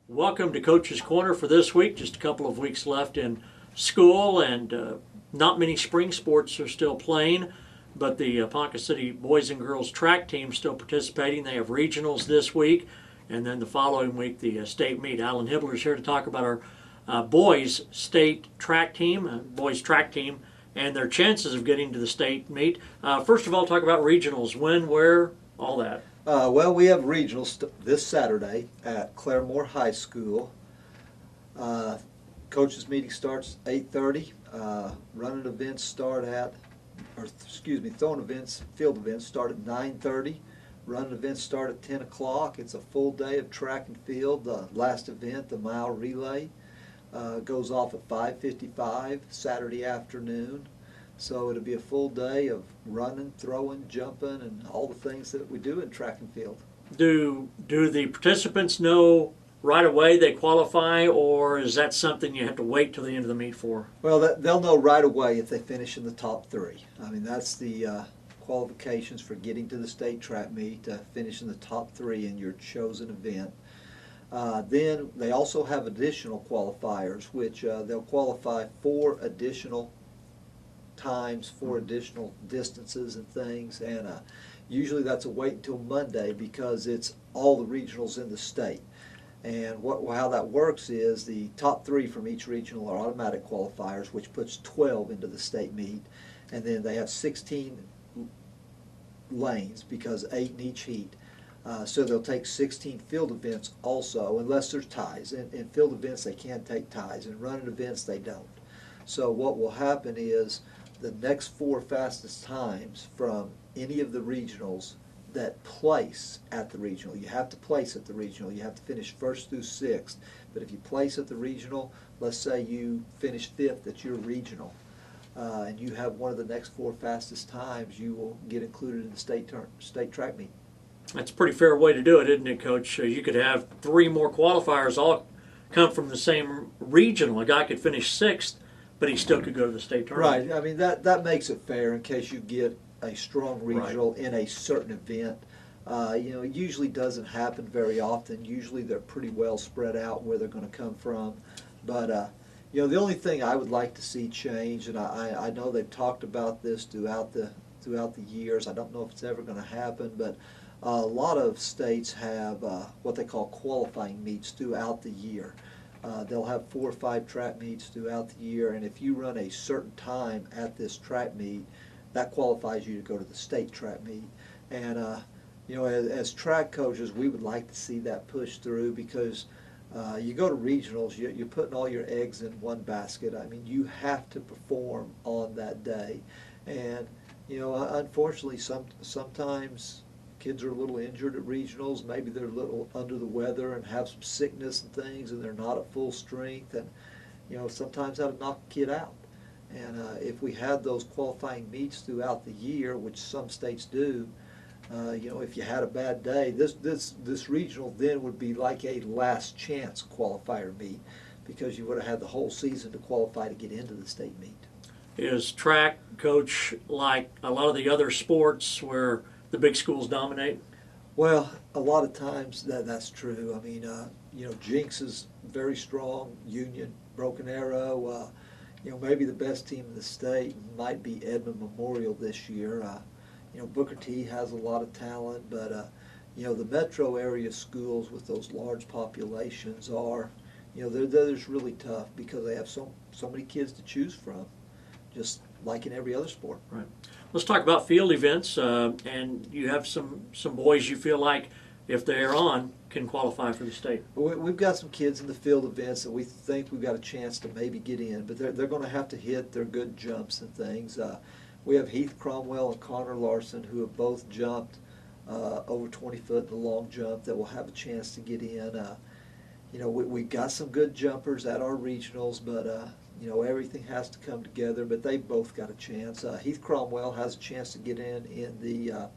Welcome to Coach's Corner for this week. Just a couple of weeks left in school, and not many spring sports are still playing, but the Ponca City boys and girls track team still participating. They have regionals this week, and then the following week the state meet. Alan Hibler is here to talk about our boys state track team, boys track team, and their chances of getting to the state meet. First of all, talk about regionals. When, where, all that. Well, we have regionals this Saturday at Claremore High School. Coaches meeting starts 8:30. Running events start at, throwing events, field events start at 9:30. Running events start at 10 o'clock. It's a full day of track and field. The last event, the mile relay, goes off at 5:55 Saturday afternoon. So it'll be a full day of running, throwing, jumping, and all the things that we do in track and field. Do the participants know right away they qualify, or is that something you have to wait till the end of the meet for? Well, they'll know right away if they finish in the top three. I mean, that's the qualifications for getting to the state track meet, finish in the top three in your chosen event. Then they also have additional qualifiers, which they'll qualify for additional times, for additional distances and things, and usually that's a wait until Monday because it's all the regionals in the state. And how that works is the top three from each regional are automatic qualifiers, which puts 12 into the state meet, and then they have 16 lanes because 8 in each heat. So they'll take 16 field events also, unless there's ties. In field events they can take ties, in running events they don't. So what will happen is the next 4 fastest times from any of the regionals that place at the regional. You have to place at the regional. You have to finish 1st through 6th. But if you place at the regional, let's say you finish 5th at your regional, and you have one of the next 4 fastest times, you will get included in the state track meet. That's a pretty fair way to do it, isn't it, Coach? You could have 3 more qualifiers all come from the same regional. A guy could finish 6th, but he still could go to the state tournament. Right. I mean, that makes it fair in case you get a strong regional in a certain event. It usually doesn't happen very often. Usually they're pretty well spread out where they're going to come from. But, the only thing I would like to see change, and I know they've talked about this throughout the years. I don't know if it's ever going to happen, but a lot of states have what they call qualifying meets throughout the year. They'll have 4 or 5 track meets throughout the year, and if you run a certain time at this track meet, that qualifies you to go to the state track meet. And as track coaches, we would like to see that push through because you go to regionals, you're putting all your eggs in one basket. I mean, you have to perform on that day, and unfortunately, sometimes kids are a little injured at regionals. Maybe they're a little under the weather and have some sickness and things, and they're not at full strength. And sometimes that'll knock a kid out. And if we had those qualifying meets throughout the year, which some states do, if you had a bad day, this regional then would be like a last chance qualifier meet because you would have had the whole season to qualify to get into the state meet. Is track, Coach, like a lot of the other sports where the big schools dominate? Well, a lot of times that's true. I mean, Jinx is very strong. Union, Broken Arrow. Maybe the best team in the state might be Edmond Memorial this year. Booker T has a lot of talent, but the metro area schools with those large populations are, they're just really tough because they have so many kids to choose from, just like in every other sport. Right. Let's talk about field events, and you have some boys you feel like, if they're on, can qualify for the state. We've got some kids in the field events that we think we've got a chance to maybe get in, but they're going to have to hit their good jumps and things. We have Heath Cromwell and Connor Larson who have both jumped over 20 foot in the long jump that will have a chance to get in. We've got some good jumpers at our regionals, but everything has to come together, but they've both got a chance. Heath Cromwell has a chance to get in the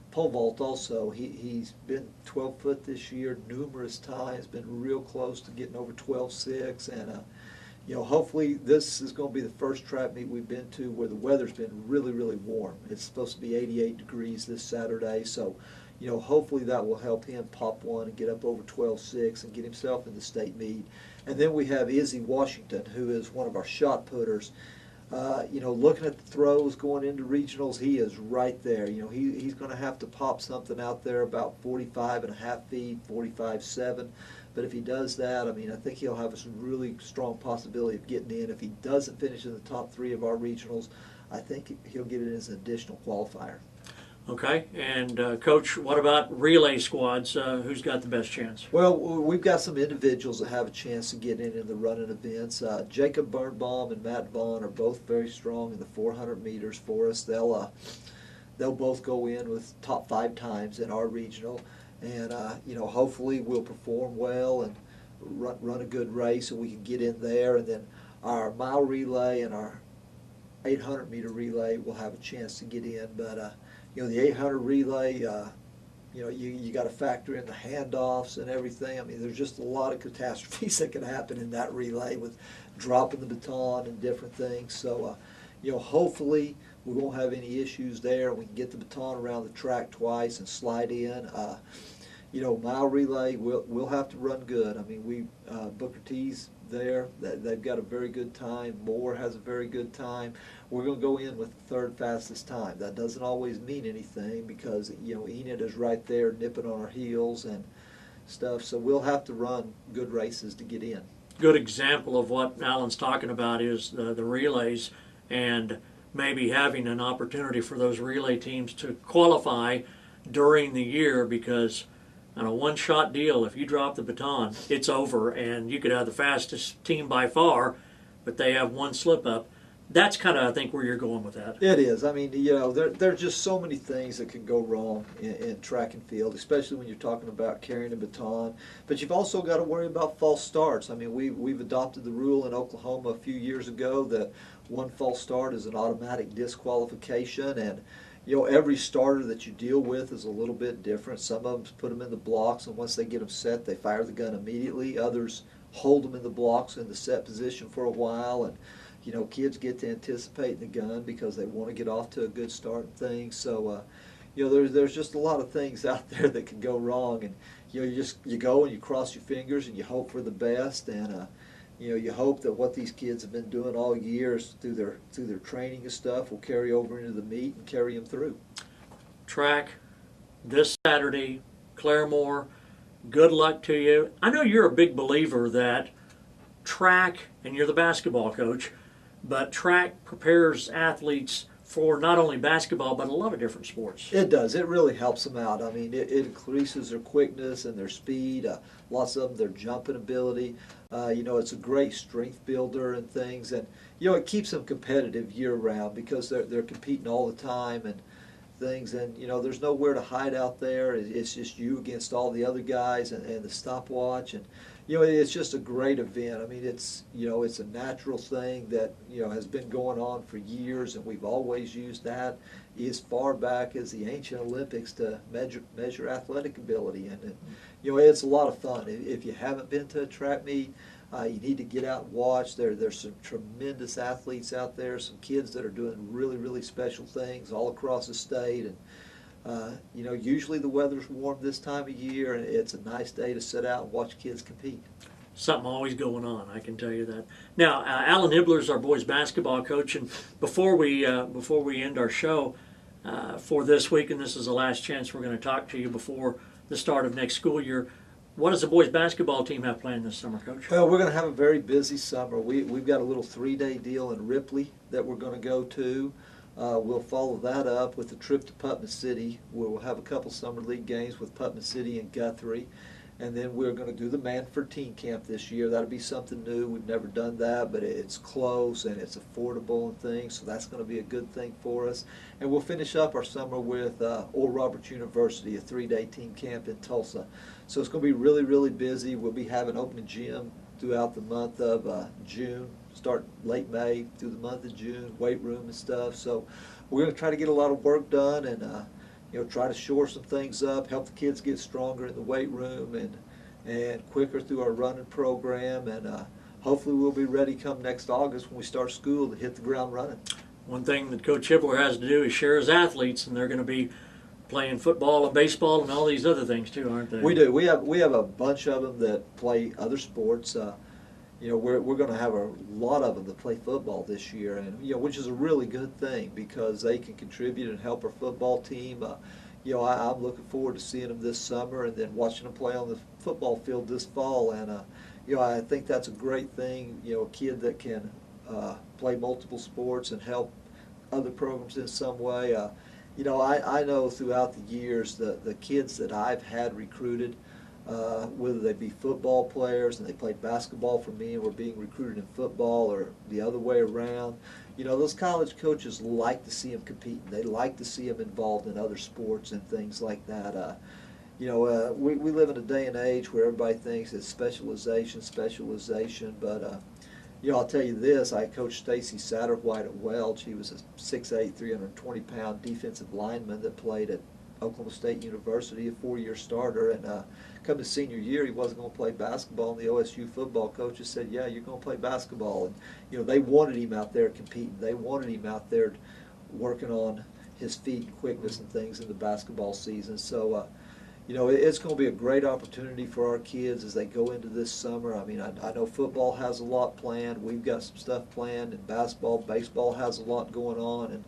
pole vault also. He's been 12 foot this year numerous times, been real close to getting over 12.6, and hopefully this is going to be the first track meet we've been to where the weather's been really, really warm. It's supposed to be 88 degrees this Saturday, so hopefully that will help him pop one and get up over 12.6 and get himself in the state meet. And then we have Izzy Washington, who is one of our shot putters. Looking at the throws going into regionals, he is right there. He's going to have to pop something out there about 45.5 feet, 45.7. But if he does that, I think he'll have a really strong possibility of getting in. If he doesn't finish in the top 3 of our regionals, I think he'll get it as an additional qualifier. Okay, and Coach, what about relay squads? Who's got the best chance? Well, we've got some individuals that have a chance to get in the running events. Jacob Birnbaum and Matt Vaughn are both very strong in the 400 meters for us. They'll both go in with top 5 times in our regional, and hopefully we'll perform well and run a good race, and we can get in there. And then our mile relay and our 800 meter relay will have a chance to get in, but the 800 relay, you got to factor in the handoffs and everything. There's just a lot of catastrophes that can happen in that relay with dropping the baton and different things. So, hopefully we won't have any issues there. We can get the baton around the track twice and slide in. Mile relay, we'll have to run good. Booker T's there. They've got a very good time. Moore has a very good time. We're going to go in with the 3rd fastest time. That doesn't always mean anything because, Enid is right there nipping on our heels and stuff. So we'll have to run good races to get in. Good example of what Alan's talking about is the relays, and maybe having an opportunity for those relay teams to qualify during the year, because on a one-shot deal, if you drop the baton, it's over, and you could have the fastest team by far, but they have one slip-up. That's kind of, I think, where you're going with that. It is. There's just so many things that can go wrong in track and field, especially when you're talking about carrying a baton. But you've also got to worry about false starts. We've adopted the rule in Oklahoma a few years ago that one false start is an automatic disqualification, and every starter that you deal with is a little bit different. Some of them put them in the blocks, and once they get them set, they fire the gun immediately. Others hold them in the blocks in the set position for a while, and kids get to anticipate the gun because they want to get off to a good start and things. So, there's just a lot of things out there that can go wrong, and you go and you cross your fingers and you hope for the best, and you hope that what these kids have been doing all years through their training and stuff will carry over into the meet and carry them through. Track this Saturday, Claremore. Good luck to you. I know you're a big believer that track, and you're the basketball coach, but track prepares athletes for not only basketball but a lot of different sports. It does. It really helps them out. It increases their quickness and their speed. Lots of them, their jumping ability. It's a great strength builder and things, and it keeps them competitive year round because they're competing all the time and things, and there's nowhere to hide out there. It's just you against all the other guys and the stopwatch, and it's just a great event. It's a natural thing that has been going on for years, and we've always used that as far back as the ancient Olympics to measure athletic ability, and it's a lot of fun. If you haven't been to a track meet, you need to get out and watch. There's some tremendous athletes out there, some kids that are doing really, really special things all across the state, and usually the weather's warm this time of year, and it's a nice day to sit out and watch kids compete. Something always going on, I can tell you that. Now, Alan Hibler is our boys basketball coach, and before we end our show for this week, and this is the last chance we're going to talk to you before the start of next school year, what does the boys basketball team have planned this summer, Coach? Well, we're going to have a very busy summer. We've got a little 3-day deal in Ripley that we're going to go to. We'll follow that up with a trip to Putnam City, where we'll have a couple summer league games with Putnam City and Guthrie. And then we're going to do the Manford Teen Camp this year. That'll be something new. We've never done that, but it's close and it's affordable and things, so that's going to be a good thing for us. And we'll finish up our summer with Oral Roberts University, a 3-day teen camp in Tulsa. So it's going to be really, really busy. We'll be having open gym throughout the month of June, start late May through the month of June, weight room and stuff. So we're going to try to get a lot of work done and try to shore some things up, help the kids get stronger in the weight room and quicker through our running program, and hopefully we'll be ready come next August when we start school to hit the ground running. One thing that Coach Hibler has to do is share his athletes, and they're going to be playing football and baseball and all these other things too, aren't they? We do. We have a bunch of them that play other sports. You know, we're going to have a lot of them that play football this year, and you know, which is a really good thing because they can contribute and help our football team. You know, I'm looking forward to seeing them this summer and then watching them play on the football field this fall. And you know, I think that's a great thing. You know, a kid that can play multiple sports and help other programs in some way. You know, I know throughout the years the kids that I've had recruited, whether they be football players and they played basketball for me and were being recruited in football or the other way around, you know, those college coaches like to see them compete. They like to see them involved in other sports and things like that. You know, we live in a day and age where everybody thinks it's specialization, but you know, I'll tell you this, I coached Stacy Satterwhite at Welch. He was a 6'8", 320-pound defensive lineman that played at Oklahoma State University, a 4-year starter, and come to senior year, he wasn't going to play basketball, and the OSU football coaches said, yeah, you're going to play basketball. And, you know, they wanted him out there competing. They wanted him out there working on his feet and quickness and things in the basketball season. So, you know, it's going to be a great opportunity for our kids as they go into this summer. I mean, I know football has a lot planned. We've got some stuff planned, and basketball, baseball has a lot going on, and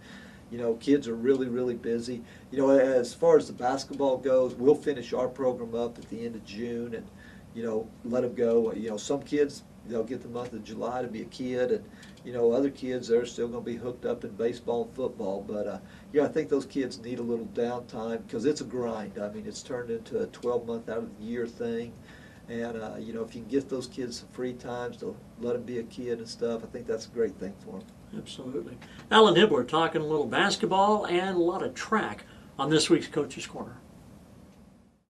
you know, kids are really, really busy. You know, as far as the basketball goes, we'll finish our program up at the end of June and, you know, let them go. You know, some kids, they'll get the month of July to be a kid, and, you know, other kids, they're still going to be hooked up in baseball and football. But, yeah, I think those kids need a little downtime because it's a grind. I mean, it's turned into a 12-month out of the year thing. And, you know, if you can get those kids some free times to let them be a kid and stuff, I think that's a great thing for them. Absolutely. Alan Hibler talking a little basketball and a lot of track on this week's Coach's Corner.